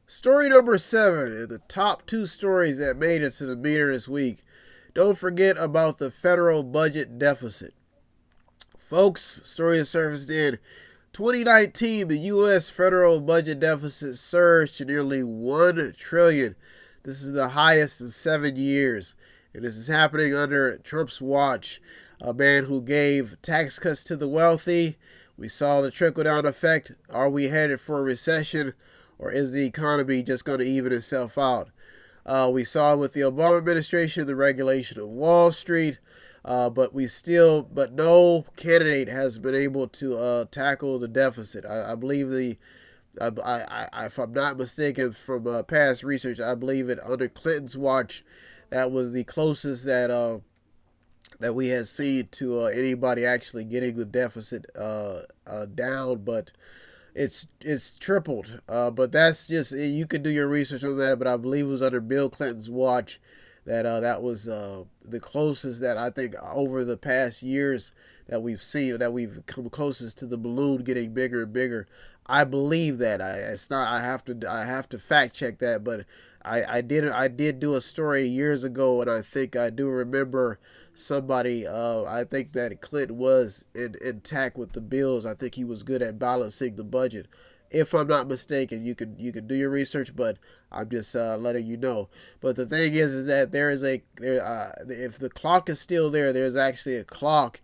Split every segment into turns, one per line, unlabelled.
Story number 7 in the top 2 stories that made it to the meter this week. Don't forget about the federal budget deficit. Folks, story has surfaced in 2019. The U.S. federal budget deficit surged to nearly $1 trillion. This is the highest in 7 years. And this is happening under Trump's watch. A man who gave tax cuts to the wealthy. We saw the trickle-down effect. Are we headed for a recession? Or is the economy just going to even itself out? We saw with the Obama administration the regulation of Wall Street. But no candidate has been able to tackle the deficit. I believe if I'm not mistaken from past research, I believe it under Clinton's watch, that was the closest that we had seen to anybody actually getting the deficit down. But it's tripled. But that's just, you can do your research on that. But I believe it was under Bill Clinton's watch that was the closest that I think over the past years that we've seen, that we've come closest to the balloon getting bigger and bigger. I believe that. It's not. I have to fact check that, but I did do a story years ago, and I think I do remember somebody. I think that Clinton was intact with the bills. I think he was good at balancing the budget. If I'm not mistaken, you can do your research, but I'm just letting you know. But the thing is that if the clock is still there, there's actually a clock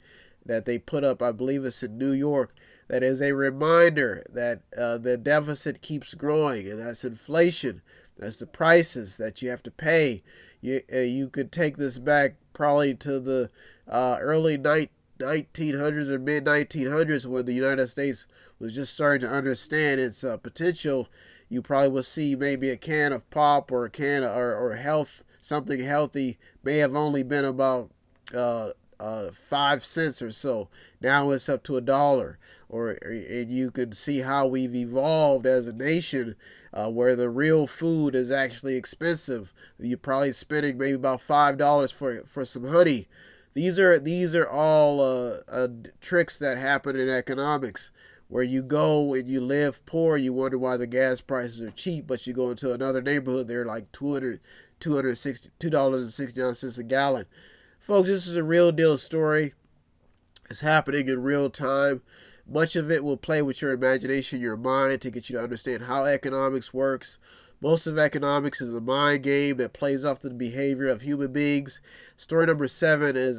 that they put up. I believe it's in New York. That is a reminder that the deficit keeps growing, and that's inflation. That's the prices that you have to pay. You could take this back probably to the early 1900s or mid 1900s, when the United States was just starting to understand its potential. You probably will see maybe a can of pop or a can of, or something healthy may have only been about 5 cents or so. Now it's up to $1. And you can see how we've evolved as a nation, where the real food is actually expensive. You're probably spending maybe about $5 for some honey. These are all tricks that happen in economics, where you go and you live poor. You wonder why the gas prices are cheap, but you go into another neighborhood, they're like $2.69 a gallon. Folks, this is a real deal story. It's happening in real time. Much of it will play with your imagination, your mind, to get you to understand how economics works. Most of economics is a mind game that plays off the behavior of human beings. Story number 7 is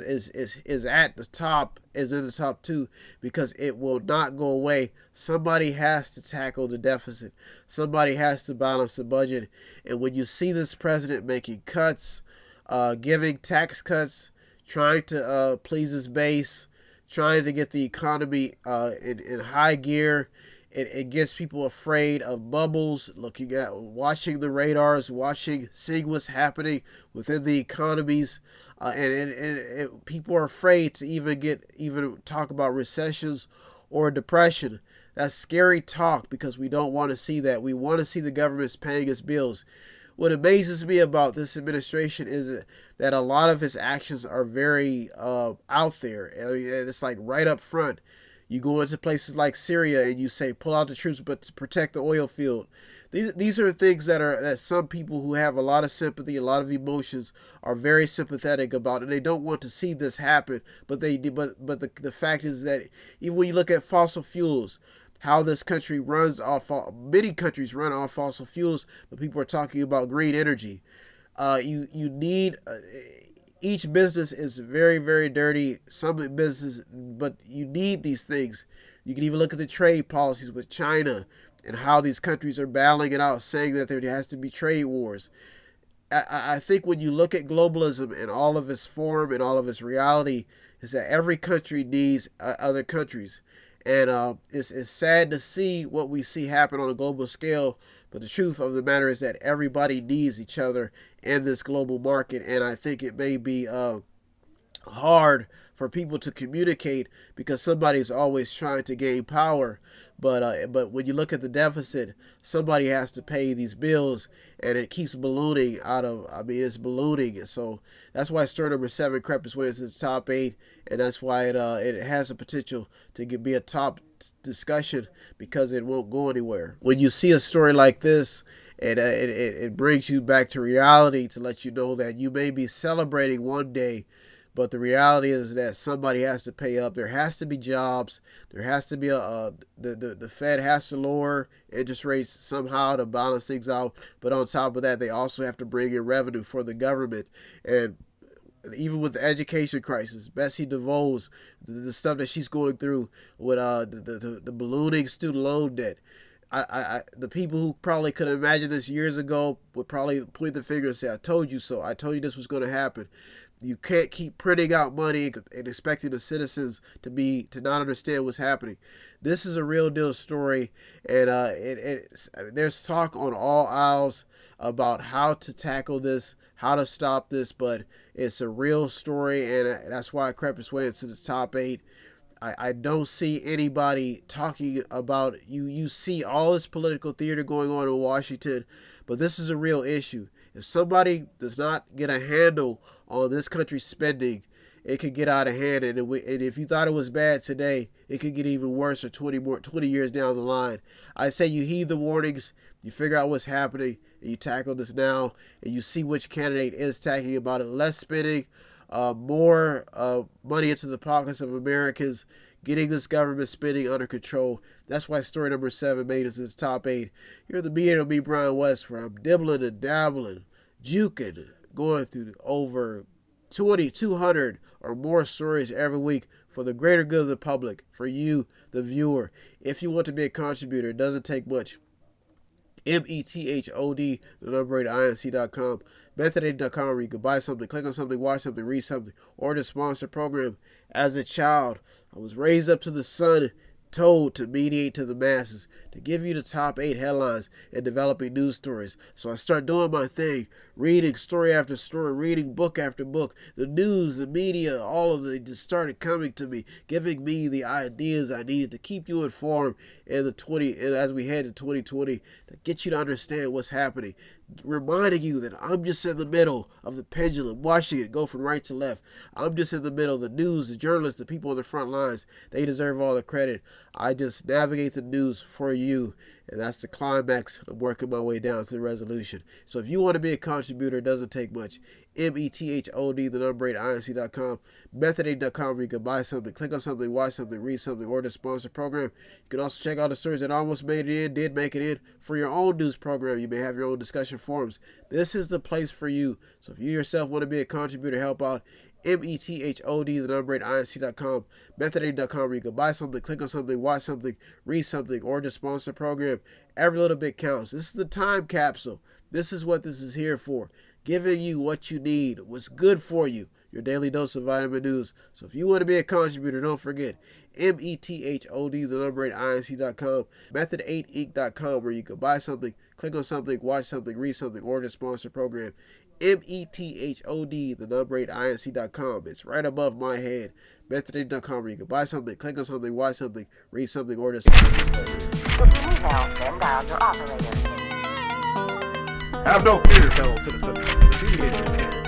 at the top, is in the top 2, because it will not go away. Somebody has to tackle the deficit. Somebody has to balance the budget. And when you see this president making cuts, giving tax cuts, trying to please his base, trying to get the economy in high gear, it gets people afraid of bubbles, watching the radars, seeing what's happening within the economies, and people are afraid to even talk about recessions or depression. That's scary talk, because we don't want to see that. We want to see the government's paying its bills. What amazes me about this administration is that a lot of its actions are very out there, and it's like right up front. You go into places like Syria and you say, pull out the troops, but to protect the oil field. These are things that some people who have a lot of sympathy, a lot of emotions, are very sympathetic about, and they don't want to see this happen. But the fact is that even when you look at fossil fuels, how this country runs off, many countries run off fossil fuels, but people are talking about green energy. You need. Each business is very, very dirty. Some businesses, but you need these things. You can even look at the trade policies with China and how these countries are battling it out, saying that there has to be trade wars. I think when you look at globalism and all of its form and all of its reality, is that every country needs other countries. And it's sad to see what we see happen on a global scale, but the truth of the matter is that everybody needs each other in this global market. And I think it may be hard for people to communicate because somebody's always trying to gain power. But when you look at the deficit, somebody has to pay these bills, and it keeps ballooning out of. I mean, it's ballooning, and so that's why story number 7 crept its way into the top 8, and that's why it has the potential to be a top discussion because it won't go anywhere. When you see a story like this, it brings you back to reality to let you know that you may be celebrating one day, but the reality is that somebody has to pay up. There has to be jobs. There has to be the Fed has to lower interest rates somehow to balance things out. But on top of that, they also have to bring in revenue for the government. And even with the education crisis, Bessie DeVos, the stuff that she's going through with the ballooning student loan debt. The people who probably could have imagined this years ago would probably point the finger and say, "I told you so. I told you this was going to happen." You can't keep printing out money and expecting the citizens to not understand what's happening. This is a real deal story, and there's talk on all aisles about how to tackle this, how to stop this, but it's a real story, and that's why I crept its way into the top 8. I don't see anybody talking about you see all this political theater going on in Washington, but this is a real issue. If somebody does not get a handle on this country's spending, it could get out of hand, and if you thought it was bad today, it could get even worse for 20 years down the line. I say you heed the warnings, you figure out what's happening, and you tackle this now, and you see which candidate is talking about it. Less spending, more money into the pockets of Americans, getting this government spending under control. That's why story number 7 made us its top 8. Here at the Mediator, me, Brian West, where I'm dibbling and dabbling, juking, going through over 200 or more stories every week for the greater good of the public, for you, the viewer. If you want to be a contributor, it doesn't take much. METHOD, the number 8, INC.com, Method8.com, where you can buy something, click on something, watch something, read something, or to sponsor a program. As a child, I was raised up to the sun, told to mediate to the masses, to give you the top 8 headlines and developing news stories. So I start doing my thing, reading story after story, reading book after book. The news, the media, all of it just started coming to me, giving me the ideas I needed to keep you informed as we head to 2020, to get you to understand what's happening, reminding you that I'm just in the middle of the pendulum, watching it go from right to left. I'm just in the middle. The news, the journalists, the people on the front lines, they deserve all the credit. I just navigate the news for you, and that's the climax. I'm working my way down to the resolution. So if you want to be a contributor, it doesn't take much. METHOD, the number 8, INC.com, Method8.com, where you can buy something, click on something, watch something, read something, or to sponsor a program. You can also check out the stories that almost made it in, did make it in, for your own news program. You may have your own discussion forums. This is the place for you. So if you yourself want to be a contributor, help out, METHOD, the number 8, INC.com, Method8.com, where you can buy something, click on something, watch something, read something, or to sponsor a program. Every little bit counts. This is the time capsule. This is what this is here for. Giving you what you need, what's good for you, your daily dose of vitamin news. So if you want to be a contributor, don't forget, METHOD, the number 8, INC.com, Method8Inc.com, where you can buy something, click on something, watch something, read something, or to sponsor a program. METHOD, the number 8, INC.com. It's right above my head. Method8.com, where you can buy something, click on something, watch something, read something, or to sponsor a program.
If you need help, then dial your operator.
Have no fear, fellow citizens. The Mediator is here.